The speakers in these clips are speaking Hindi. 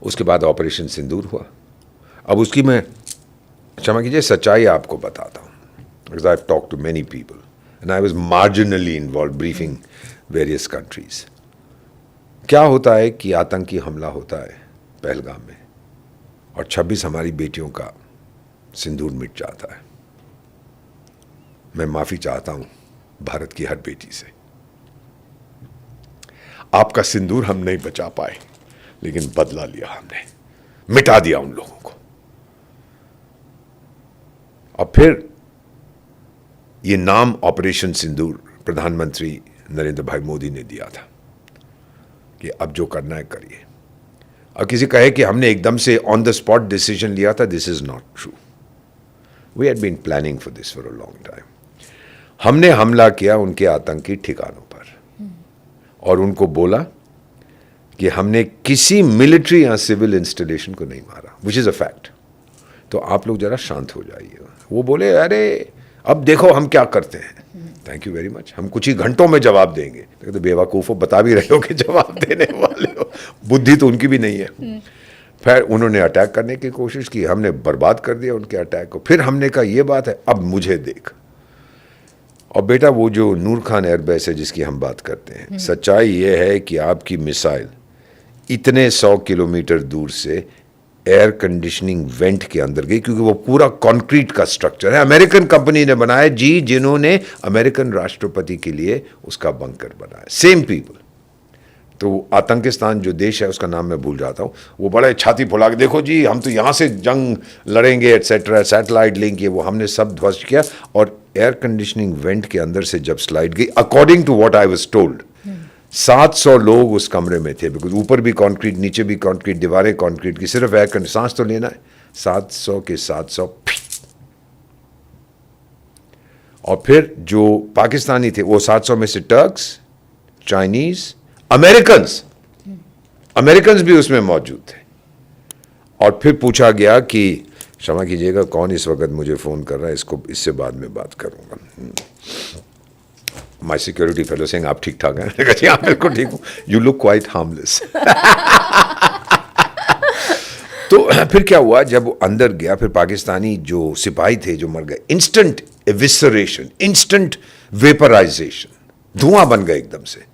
उसके बाद ऑपरेशन सिंदूर हुआ। अब उसकी मैं क्षमा कीजिए सच्चाई आपको बताता हूँ, because I talk to many people and I was marginally involve briefing various countries. क्या होता है कि आतंकी हमला होता है पहलगाम में और 26 हमारी बेटियों का सिंदूर मिट जाता है। मैं माफी चाहता हूं भारत की हर बेटी से। आपका सिंदूर हम नहीं बचा पाए, लेकिन बदला लिया हमने, मिटा दिया उन लोगों को। और फिर ये नाम ऑपरेशन सिंदूर प्रधानमंत्री नरेंद्र भाई मोदी ने दिया था कि अब जो करना है करिए। और किसी कहे कि हमने एकदम से ऑन द स्पॉट डिसीजन लिया था, this is not true. We had been planning for this for a long time. हमने हमला किया उनके आतंकी ठिकानों पर और उनको बोला कि हमने किसी मिलिट्री या सिविल इंस्टॉलेशन को नहीं मारा, विच इज अ फैक्ट। तो आप लोग जरा शांत हो जाइए। वो बोले अरे अब देखो हम क्या करते हैं। थैंक यू वेरी मच, हम कुछ ही घंटों में जवाब देंगे। तो बेवकूफ़ो, बता भी रहे हो कि जवाब देने वाले हो, बुद्धि तो उनकी भी नहीं है। फिर उन्होंने अटैक करने की कोशिश की, हमने बर्बाद कर दिया उनके अटैक को। फिर हमने कहा ये बात है, अब मुझे देख। और बेटा वो जो नूर खान एयरबेस है जिसकी हम बात करते हैं, सच्चाई ये है कि आपकी मिसाइल इतने 100 किलोमीटर दूर से एयर कंडीशनिंग वेंट के अंदर गई, क्योंकि वो पूरा कंक्रीट का स्ट्रक्चर है, अमेरिकन कंपनी ने बनाया जी, जिन्होंने अमेरिकन राष्ट्रपति के लिए उसका बंकर बनाया, सेम पीपल। तो आतंकिस्तान जो देश है उसका नाम मैं भूल जाता हूँ, वो बड़े छाती फुला के देखो जी हम तो यहाँ से जंग लड़ेंगे एटसेट्रा, सैटेलाइट लिंक, ये वो हमने सब ध्वस्त किया। और एयर कंडीशनिंग वेंट के अंदर से जब स्लाइड गई, according to what I was told, 700 लोग उस कमरे में थे, बिकॉज ऊपर भी कंक्रीट, नीचे भी कंक्रीट, दीवारें कंक्रीट की, सिर्फ एयर कंडीशन, सांस तो लेना है। 700 के 700 और फिर जो पाकिस्तानी थे वो 700 में से टर्क्स, चाइनीज, अमेरिकन्स भी उसमें मौजूद थे। और फिर पूछा गया कि क्षमा कीजिएगा कौन इस वक्त मुझे फोन कर रहा है, इसको इससे बाद में बात करूंगा। माई सिक्योरिटी फेलो सिंह आप ठीक ठाक हैं? हाँ बिल्कुल ठीक हूँ, यू लुक क्वाइट हार्मलेस। तो फिर क्या हुआ, जब वो अंदर गया, फिर पाकिस्तानी जो सिपाही थे जो मर गए, इंस्टेंट एविसरेशन, इंस्टेंट वेपराइजेशन, धुआं बन गए एकदम से।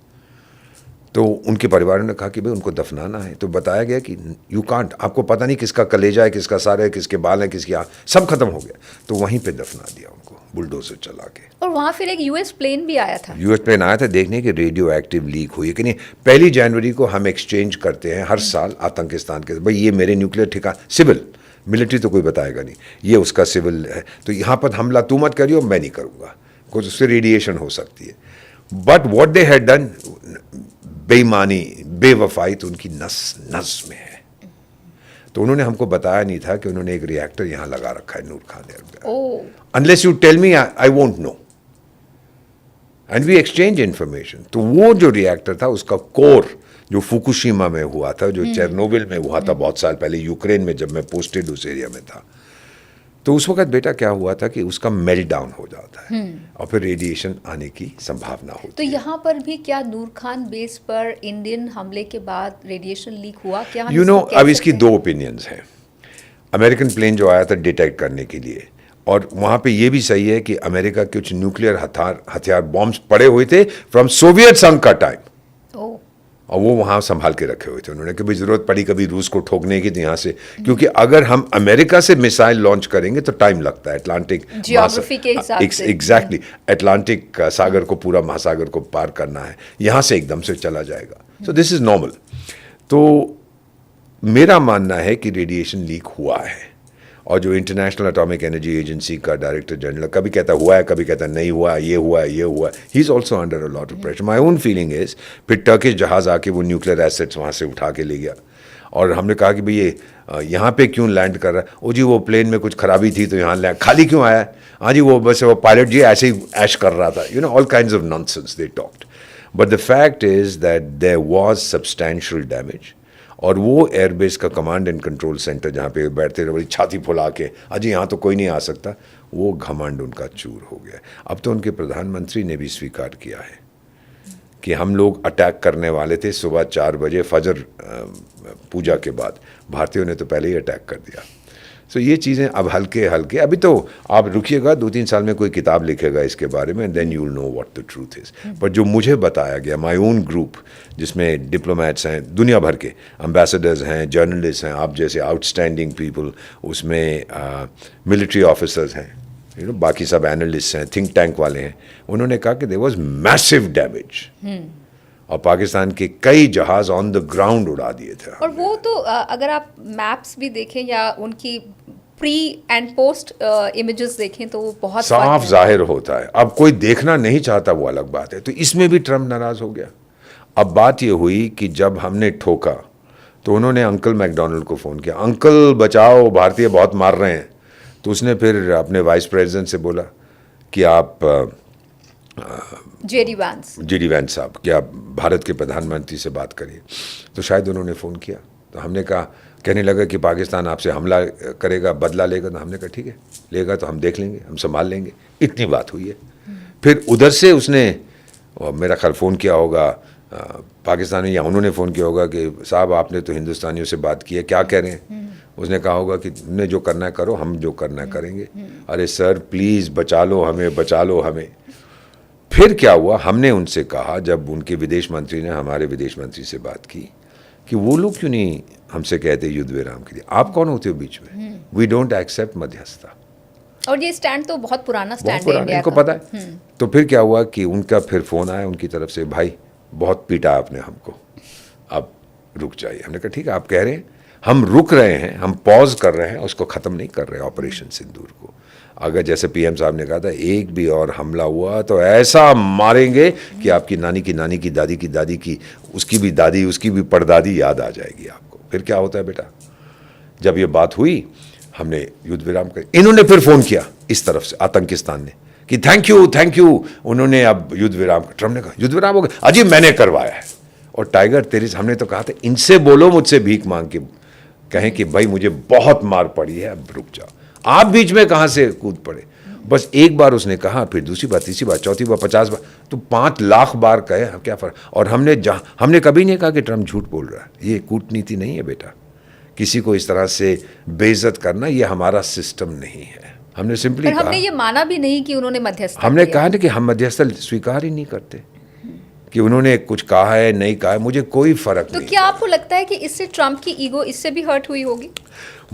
तो उनके परिवार ने कहा कि भाई उनको दफनाना है। तो बताया गया कि यू कांट, आपको पता नहीं किसका कलेजा है, किसका सार है, किसके बाल है, किसकी आँख, सब खत्म हो गया। तो वहीं पे दफना दिया उनको बुलडोजर चला के। और वहाँ फिर एक यूएस प्लेन भी आया था। यूएस प्लेन आया था देखने कि रेडियो एक्टिव लीक हुई है कि नहीं। 1 जनवरी को हम एक्सचेंज करते हैं हर साल आतंकिस्तान के, भाई ये मेरे न्यूक्लियर ठिकाना, सिविल, मिलिट्री तो कोई बताएगा नहीं, ये उसका सिविल है, तो यहाँ पर हमला तू मत करियो, मैं नहीं करूँगा, कुछ उससे रेडिएशन हो सकती है। But what they had done, बेईमानी, बेवफाई तो उनकी नस नस में है। तो उन्होंने हमको बताया नहीं था कि उन्होंने एक रिएक्टर यहां लगा रखा है Noor Khan airbase. Unless you tell me I won't know, and we exchange information. तो वो जो रिएक्टर था उसका कोर जो फुकुशिमा में हुआ था, जो चेरनोबिल में हुआ था बहुत साल पहले, यूक्रेन में जब मैं पोस्टेड उस एरिया में था, तो उस वक्त बेटा क्या हुआ था कि उसका मेल्ट डाउन हो जाता है और फिर रेडिएशन आने की संभावना होती है। तो यहाँ पर भी क्या नूर खान बेस पर इंडियन हमले के बाद रेडिएशन लीक हुआ क्या? यू नो, अब इसकी 2 ओपिनियंस हैं। अमेरिकन प्लेन जो आया था डिटेक्ट करने के लिए, और वहाँ पे ये भी सही है कि अमेरिका के कुछ न्यूक्लियर हथियार बॉम्ब्स पड़े हुए थे फ्रॉम सोवियत संघ का टाइम, और वो वहाँ संभाल के रखे हुए थे उन्होंने कि भाई ज़रूरत पड़ी कभी रूस को ठोकने की, तो यहाँ से, क्योंकि अगर हम अमेरिका से मिसाइल लॉन्च करेंगे तो टाइम लगता है, अटलांटिक जियोग्राफी के हिसाब से, एग्जैक्टली अटलांटिक सागर को, पूरा महासागर को पार करना है, यहाँ से एकदम से चला जाएगा। So this is normal. तो मेरा मानना है कि रेडिएशन लीक हुआ है, और जो इंटरनेशनल एटॉमिक एनर्जी एजेंसी का डायरेक्टर जनरल कभी कहता हुआ है, कभी कहता नहीं हुआ, ये हुआ, ये हुआ, he is also under a lot of pressure. My own feeling is, फिर टर्किश जहाज़ आके वो न्यूक्लियर एसेट्स वहाँ से उठा के ले गया, और हमने कहा कि भाई ये यहाँ पे क्यों लैंड कर रहा है? ओ जी वो प्लेन में कुछ खराबी थी तो यहाँ लैंड, खाली क्यों आया? हाँ जी वो बस वो पायलट जी ऐसे ही ऐश कर रहा था, you know, all kinds of nonsense they talked. But the fact is that there was substantial damage, और वो एयरबेस का कमांड एंड कंट्रोल सेंटर जहाँ पे बैठते रहे बड़ी छाती फुला के, अजी यहाँ तो कोई नहीं आ सकता, वो घमंड उनका चूर हो गया। अब तो उनके प्रधानमंत्री ने भी स्वीकार किया है कि हम लोग अटैक करने वाले थे सुबह 4 बजे, फजर पूजा के बाद भारतीयों ने तो पहले ही अटैक कर दिया। सो ये चीज़ें अब हल्के हल्के, अभी तो आप रुकिएगा 2-3 साल में कोई किताब लिखेगा इसके बारे में, then you will know what the truth is. पर जो मुझे बताया गया, माय ओन ग्रुप जिसमें डिप्लोमेट्स हैं दुनिया भर के, एम्बेसडर्स हैं, जर्नलिस्ट हैं, आप जैसे आउटस्टैंडिंग पीपल, उसमें मिलिट्री ऑफिसर्स हैं, बाकी सब एनालिस्ट हैं, थिंक टैंक वाले हैं, उन्होंने कहा कि देयर वाज मैसिव डैमेज और पाकिस्तान के कई जहाज ऑन द ग्राउंड उड़ा दिए थे। और वो तो अगर आप मैप्स भी देखें या उनकी प्री एंड पोस्ट इमेजेस देखें तो वो बहुत साफ जाहिर होता है। अब कोई देखना नहीं चाहता वो अलग बात है, तो इसमें भी ट्रम्प नाराज हो गया। अब बात ये हुई कि जब हमने ठोका तो उन्होंने अंकल मैकडोनल्ड को फ़ोन किया, अंकल बचाओ भारतीय बहुत मार रहे हैं। तो उसने फिर अपने वाइस प्रेसिडेंट से बोला कि आप जेडी वैंस साहब क्या भारत के प्रधानमंत्री से बात करिए। तो शायद उन्होंने फ़ोन किया, तो हमने कहा, कहने लगा कि पाकिस्तान आपसे हमला करेगा, बदला लेगा। तो हमने कहा ठीक है, लेगा तो हम देख लेंगे, हम संभाल लेंगे। इतनी बात हुई है। फिर उधर से उसने मेरा ख्याल फ़ोन किया होगा पाकिस्तानी, या उन्होंने फ़ोन किया होगा कि साहब आपने तो हिंदुस्तानियों से बात की है, क्या कह रहे हैं। उसने कहा होगा कि तुमने जो करना है करो, हम जो करना है करेंगे। अरे सर प्लीज़ बचा लो हमें, बचा लो हमें। फिर क्या हुआ, हमने उनसे कहा, जब उनके विदेश मंत्री ने हमारे विदेश मंत्री से बात की, कि वो लोग क्यों नहीं हमसे कहते युद्ध विराम के लिए, आप कौन होते हो बीच में, वी डोंट एक्सेप्ट मध्यस्थता। और ये स्टैंड तो बहुत पुराना स्टैंड है इंडिया इनको का। पता है। तो फिर क्या हुआ कि उनका फिर फ़ोन आया उनकी तरफ से, भाई बहुत पीटा आपने हमको, अब रुक जाइए। हमने कहा ठीक है, आप कह रहे हैं, हम रुक रहे हैं, हम पॉज कर रहे हैं, उसको ख़त्म नहीं कर रहे ऑपरेशन सिंदूर को। अगर जैसे पीएम साहब ने कहा था एक भी और हमला हुआ तो ऐसा मारेंगे कि आपकी नानी की नानी की दादी की दादी की, उसकी भी दादी, उसकी भी परदादी याद आ जाएगी आपको। फिर क्या होता है बेटा, जब ये बात हुई हमने युद्ध विराम कर, इन्होंने फिर फ़ोन किया इस तरफ से, आतंकिस्तान ने, कि थैंक यू, उन्होंने अब युद्ध विराम, ट्रम्प ने कहा युद्ध विराम हो गया, अजी मैंने करवाया है। और टाइगर तेरी, हमने तो कहा था इनसे बोलो, मुझसे भीख मांग के कहें कि भाई मुझे बहुत मार पड़ी है, अब रुक जाओ। आप बीच में कहाँ से कूद पड़े। बस एक बार उसने कहा, फिर दूसरी बार, तीसरी बार, चौथी बार, 50 बार, तो 5 लाख बार कहे, क्या फ़र्क। और हमने कभी नहीं कहा कि ट्रम्प झूठ बोल रहा है। ये कूटनीति नहीं है बेटा, किसी को इस तरह से बेइज्जत करना, ये हमारा सिस्टम नहीं है। हमने सिंपली कहा, हमने ये माना भी नहीं कि उन्होंने मध्यस्थता हमने कहा ना कि हम मध्यस्थता स्वीकार ही नहीं करते, कि उन्होंने कुछ कहा है नहीं कहा है, मुझे कोई फर्क नहीं। तो क्या आपको लगता है कि इससे ट्रम्प की ईगो इससे भी हर्ट हुई होगी?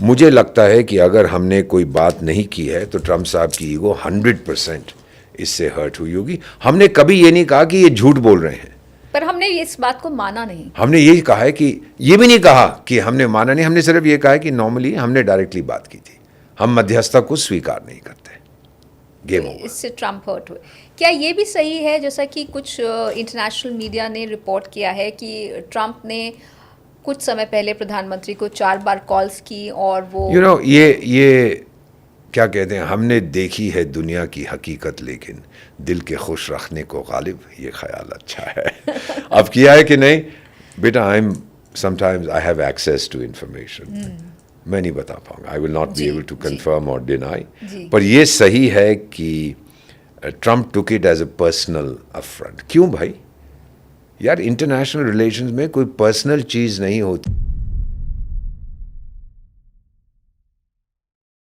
मुझे लगता है कि अगर हमने कोई बात नहीं की है तो ट्रम्प साहब की ईगो 100% इससे हर्ट हुई होगी। हमने कभी ये नहीं कहा कि ये झूठ बोल रहे हैं, पर हमने इस बात को माना नहीं। हमने यही कहा है कि, ये भी नहीं कहा कि हमने माना नहीं, हमने सिर्फ ये कहा है कि नॉर्मली हमने डायरेक्टली बात की थी, हम मध्यस्थता को स्वीकार नहीं करते। Game over. इससे ट्रम्प हर्ट हुए। क्या ये भी सही है, जैसा कि कुछ इंटरनेशनल मीडिया ने रिपोर्ट किया है कि ट्रम्प ने कुछ समय पहले प्रधानमंत्री को 4 बार कॉल्स की और वो ये क्या कहते हैं, हमने देखी है दुनिया की हकीकत, लेकिन दिल के खुश रखने को गालिब, ये ख्याल अच्छा है। अब किया है कि नहीं बेटा, sometimes I have access to information, मैं नहीं बता पाऊंगा, I will not be able to confirm और डिनाई। पर ये सही है कि Trump took it as a personal affront. क्यों भाई, यार इंटरनेशनल रिलेशंस में कोई पर्सनल चीज़ नहीं होती।